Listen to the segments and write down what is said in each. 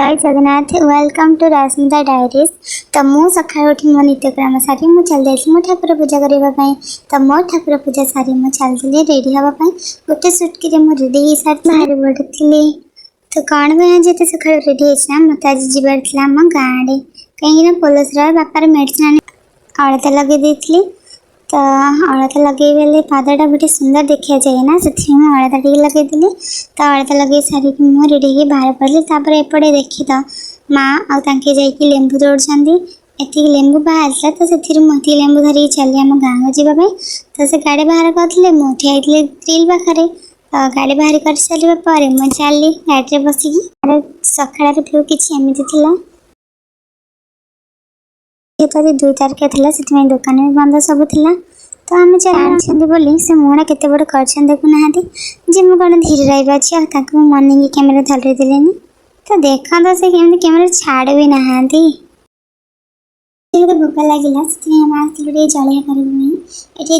जय Jagannath welcome to रास्मिता diaries. तो मु सका उठी मो नित्यक्रम सारी मु चल जाइए मो ठाकुर पूजा करने। तो मो ठाकुर पूजा सारी मु चलती रेडी हाँपाई गोटे सुटकी मु रेडी हो सारी बाहर बढ़ी। तो कौन भी आज एत सका रेडी होना मत आज जीवार आम गाँव आड़े कहीं पोलसर बापार मेडिसिन अलता लगे तो अलता लगे पादटा गोटे सुंदर देखा जाए ना से अलता टे लगेदी। तो अलता लगे सारी मुझे रेडी बाहर पड़े तापर एपटे देखी तो माँ आगे जाकि लेंबू तोड़ती एति लेंबू बाहर तो से मुझे लेंबू धरिकी चली आम गाँव को जावाई। तो से गाड़ी बाहर करते मुझे ग्रिल पाखे तो गाड़ी बाहर कर सारे मुझे चली गाड़ी में बसिकी सकाळ भ्यू किसी एमती था आज 2 तारिख थी दुकान भी बंद सब था। तो आम चलते बोली से मुहड़ा केते बड़ कर देखुना जी मुझे कौन धीरे रही अच्छी मनिंग कैमेरा धरई देनी। तो देखा तो से कैमेरा छाड़ भी ना भोक लगे आसलु जलिया कर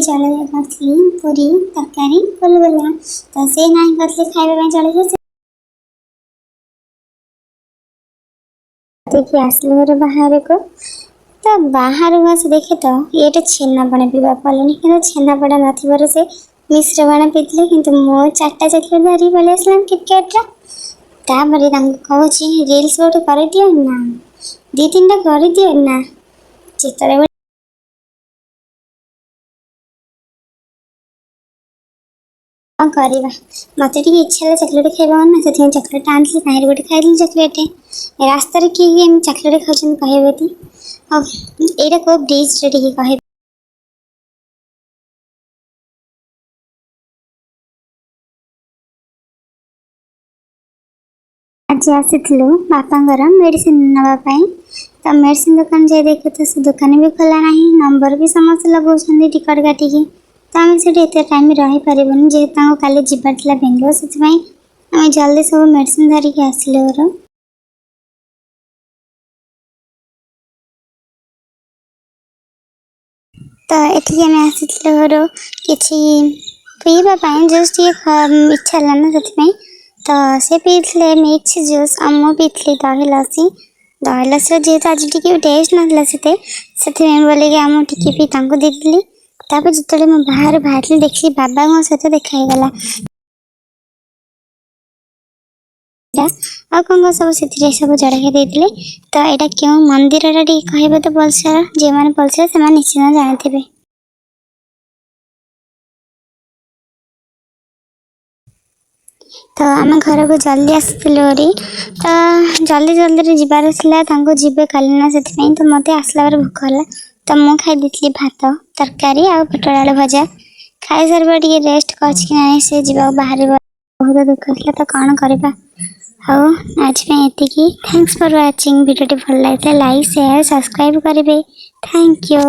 जलिया करी पूरी तरकारी गोलगोला तो से ना करते खाइबा जलिया देखिए आसलू बाहर को। तो बाहर आस देखे तो ये छेनापण पीवा पड़े कि छेनापड़ा नथी से मिश्र बाण पीते कि मो 4टा चॉकलेट धरी पलि आसलाम किटकैटर। तापर कहूँ रिल्स गोटे कर दियो ना 2-3टा कर दियो ना चित्र करवा मत इच्छा चॉकलेट खाइबा ना से चॉकलेट आनी कहीं गोटे खाई चॉकलेट रास्तार किए चॉकलेट खाऊँ कहे यहाँ को ब्रिज कहे आज आसीलु बापा मेडिसिन नापाई। तो मेडिसिन दुकान जाए देखे तो से दुकान भी खोला ना नंबर भी समस्त लगे टिकट काटिकी। तो आम से टाइम रही पार्बन जेहतु काली जीवार बेंगलोर से जल्दी सब मेडिसिन धरिकी आसिलु। तो ये आम आसिलु किसी पीवाई जूस इच्छा ना से तो से पीते मिक्स जूस आम पीती दही लसी जेहतु आज टी टेस्ट ना से बोलिए आम टी पी देती। तापर जो मुझे बाहर बाहर देखी बाबा मो सहित देखाईगला आ कौन सब से सब जड़ाई देते। तो यहाँ क्यों मंदिर कह तो पलसर जो मैंने पलसर से निश्चित जानते। तो आम घर को जल्दी आसलु तो जल्दी जल्दी जीवार जीवे काली ना से तो मत आसला भोक है। तो मुझे खाई भात तरकारी आ पटल आलू भजा खाई सारे टे रेस्ट कर से जीवा बाहर बहुत दुख था। तो कौन करवा हाँ आज ये थैंक्स फॉर वाचिंग वीडियो भल लगे लाइक शेयर सब्सक्राइब करेंगे। Thank you.